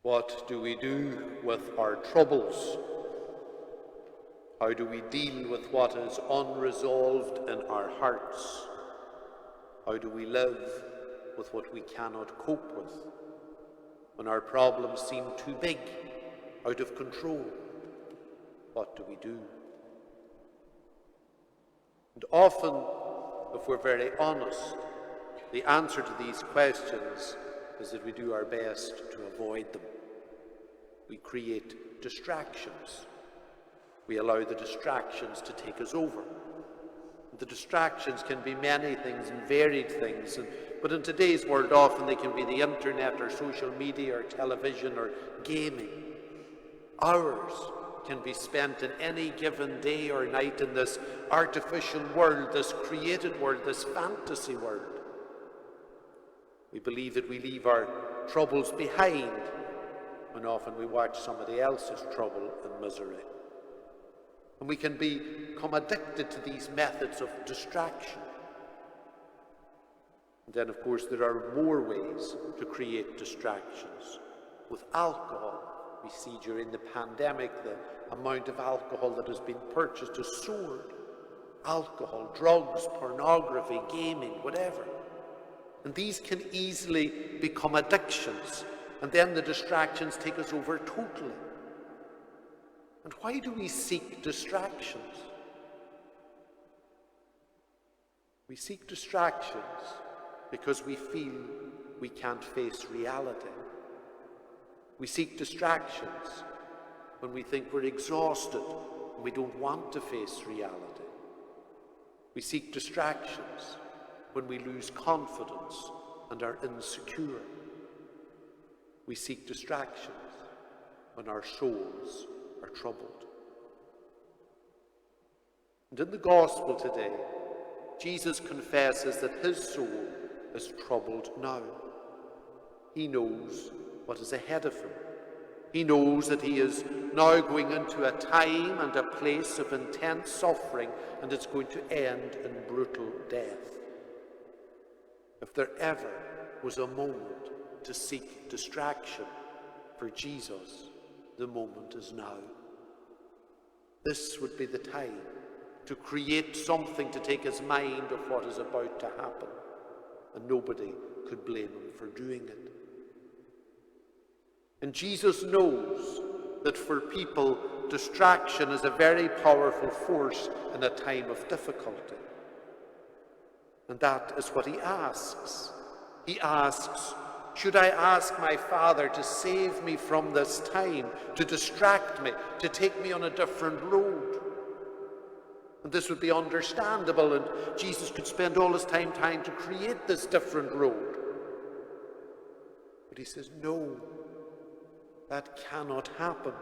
What do we do with our troubles? How do we deal with what is unresolved in our hearts? How do we live with what we cannot cope with? When our problems seem too big, out of control, what do we do? And often, if we're very honest, the answer to these questions is that we do our best to avoid them. We create distractions. We allow the distractions to take us over. The distractions can be many things and varied things, but in today's world often they can be the internet or social media or television or gaming. Hours can be spent in any given day or night in this artificial world, this created world, this fantasy world. We believe that we leave our troubles behind when often we watch somebody else's trouble and misery. And we can become addicted to these methods of distraction. And then, of course, there are more ways to create distractions. With alcohol, we see during the pandemic the amount of alcohol that has been purchased has soared. Alcohol, drugs, pornography, gaming, whatever. And these can easily become addictions, and then the distractions take us over totally. And why do we seek distractions? We seek distractions because we feel we can't face reality. We seek distractions when we think we're exhausted and we don't want to face reality. We seek distractions when we lose confidence and are insecure. We seek distractions when our souls are troubled. And in the gospel today, Jesus confesses that his soul is troubled now. He knows what is ahead of him. He knows that he is now going into a time and a place of intense suffering, and it's going to end in brutal death. If there ever was a moment to seek distraction for Jesus, the moment is now. This would be the time to create something to take his mind off what is about to happen, and nobody could blame him for doing it. And Jesus knows that for people, distraction is a very powerful force in a time of difficulty. And that is what he asks. He asks, should I ask my Father to save me from this time, to distract me, to take me on a different road? And this would be understandable, and Jesus could spend all his time trying to create this different road. But he says, no, that cannot happen.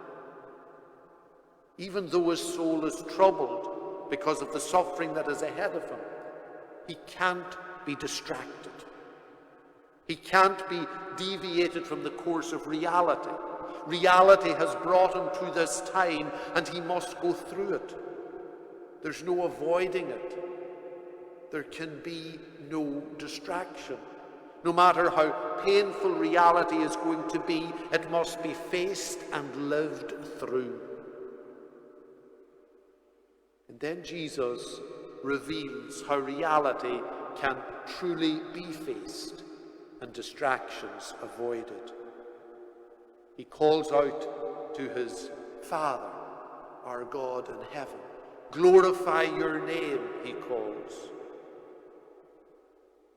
Even though his soul is troubled because of the suffering that is ahead of him, he can't be distracted. He can't be deviated from the course of reality. Reality has brought him to this time, and he must go through it. There's no avoiding it. There can be no distraction. No matter how painful reality is going to be, it must be faced and lived through. And then Jesus reveals how reality can truly be faced and distractions avoided. He calls out to his Father, our God in heaven. Glorify your name, he calls.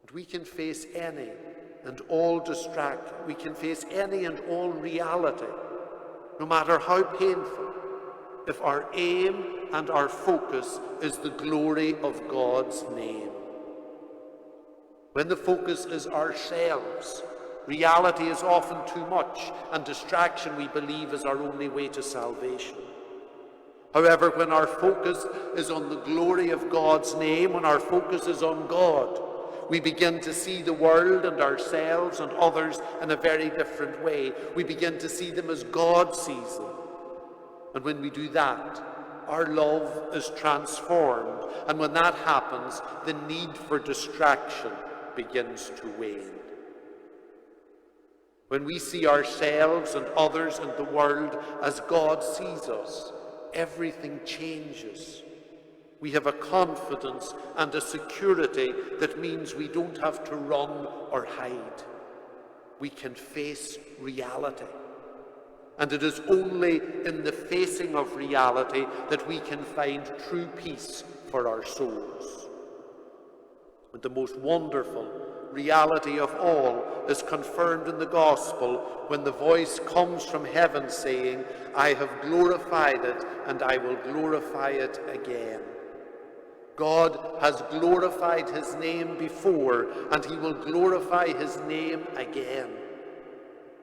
And we can face any and all we can face any and all reality, no matter how painful, if our aim and our focus is the glory of God's name. When the focus is ourselves, reality is often too much, and distraction, we believe, is our only way to salvation. However, when our focus is on the glory of God's name, when our focus is on God, we begin to see the world and ourselves and others in a very different way. We begin to see them as God sees them. And when we do that, our love is transformed. And when that happens, the need for distraction begins to wane. When we see ourselves and others and the world as God sees us, everything changes. We have a confidence and a security that means we don't have to run or hide. We can face reality. And it is only in the facing of reality that we can find true peace for our souls. And the most wonderful reality of all is confirmed in the gospel when the voice comes from heaven saying, "I have glorified it and I will glorify it again." God has glorified his name before, and he will glorify his name again.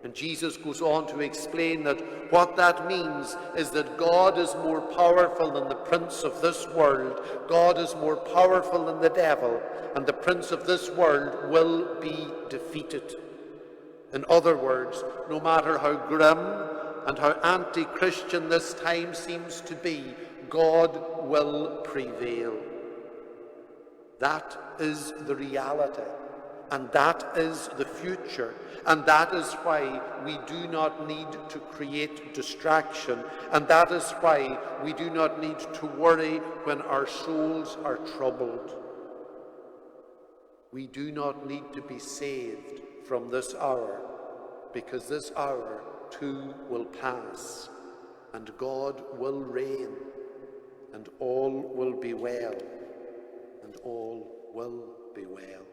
And Jesus goes on to explain that what that means is that God is more powerful than the prince of this world. God is more powerful than the devil, and the prince of this world will be defeated. In other words, no matter how grim and how anti-Christian this time seems to be, God will prevail. That is the reality, and that is the future, and that is why we do not need to create distraction, and that is why we do not need to worry when our souls are troubled. We do not need to be saved from this hour, because this hour too will pass, and God will reign, and all will be well, and all will be well.